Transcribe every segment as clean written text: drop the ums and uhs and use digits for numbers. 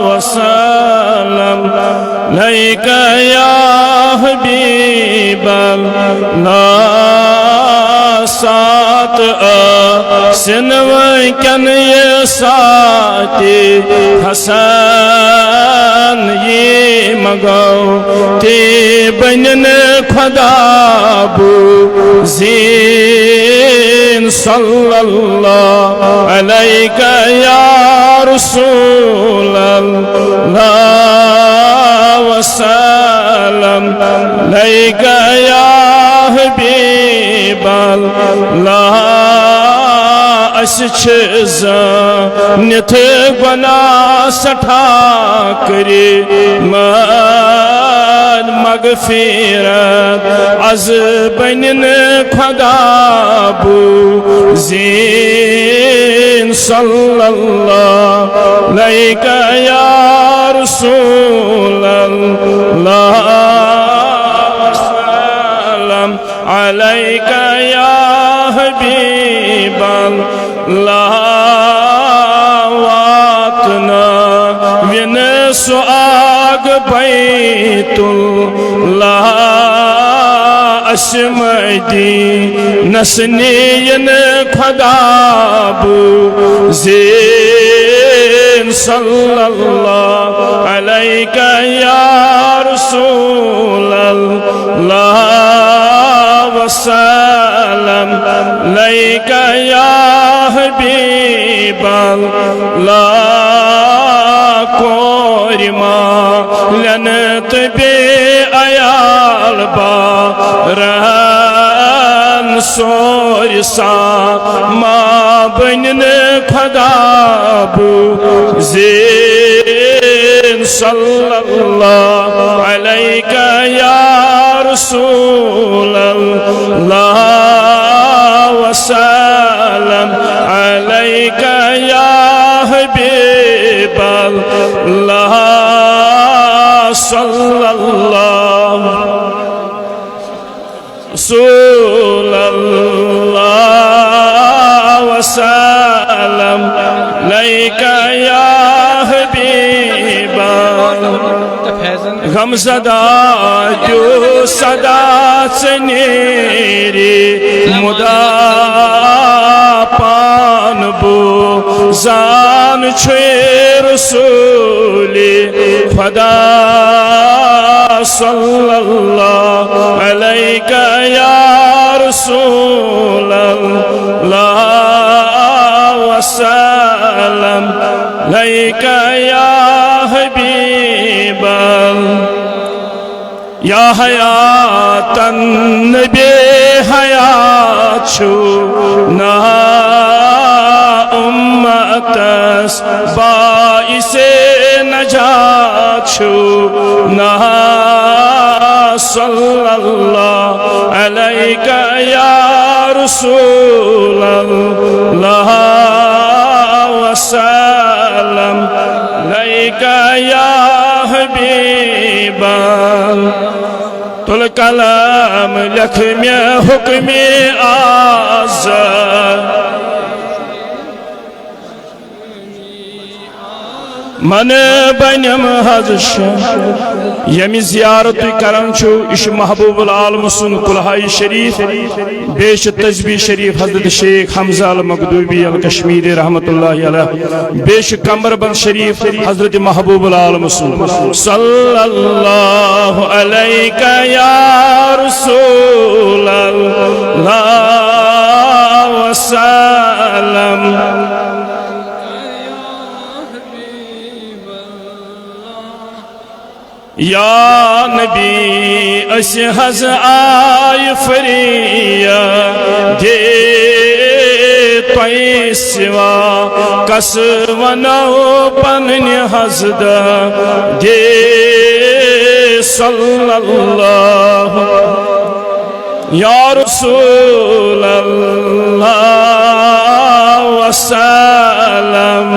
वसल्लम लैका या हबीबल्लाह सात सिनवकन ये साथी हसन ये मगाओ ते बनन खुदा बू ज़ीन सल्लल्लाहु अलैका या रसूलल्लाह वसल्लम लैका या हबीबल्लाह निथ गुना सठा करे मगफिरत अज बनिन खुदा बू ज़ीन सल्लल्लाहु अलैका या रसूलल्लाह वसल्लम अलैका या हबीबल्लाह वातना विन सुआग बैतुल्लाह अशमदी नसनीन खुदा बू ज़ीन सल्लल्लाहु अलैका या रसूलल्लाह वसल्लम लैका या हबीबल्लाह कोरिमा लनत बे अयाल बारन सोरसा माँ बनन खुदा बू ज़ीन सल्लल्लाहु अलैका या रसूलल्लाह वसल्लम अलैका या हबीबल्लाह सल्लल्लाहु रसूलल्लाह वसल्लम अलैका या हबीबल्लाह गमज़दा जो सदा चनेरी मुदा पान बो जान छे रसूली खुदा सल्लल्लाहु अलैका या रसूलल्लाह वसल्लम अलैका या हबीबल्लाह या हयातन नबी हयात छु ना उम्मतस बाइसे नजात छु ना सल्लल्लाहु अलैका या रसूलल्लाह वसल्लम अलैका या हबीबल्लाह तुल कलम लख में हुक्म आज़ाद मन बनम हज यमि ज़ियारत करन छु इश महबूबुल आलम सुन कुल्हाई शरीफ बेश तस्बीह शरीफ हजरत शेख हमजा अल मखदूमी अल कश्मीरी रहमतुल्लाहि अलैह बेश कमरबंद शरीफ हजरत महबूबुल आलम सुन सल्लल्लाहु अलैका या रसूलल्लाह वसल्लम या नबी अस हज आय फरिया दे तोय सिवा कस वनो पन्न हजद दे सल्लल्लाहु या रसूलल्लाह वसल्लम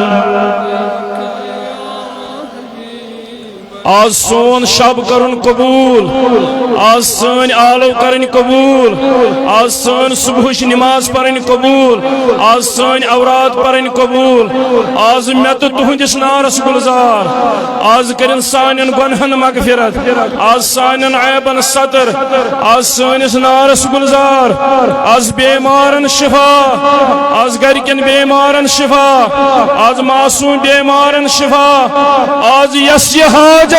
आज सोन शब करन कबूल, आज सन आलव करन कबूल, आज सन सुबह नमाज पढ़न कबूल, आज सन औरात पढ़न कबूल, आज मे तो तुहंदिस नारस गुलजार, आज करिन सानन गुनहन मगफिरत, आज सानन ऐबन सतर, आज सनिस नारस गुलजार, आज बेमारन शिफा, आज घरकन बेमारन शिफा, आज मासूम बेमारन शिफा, आज यस हाजत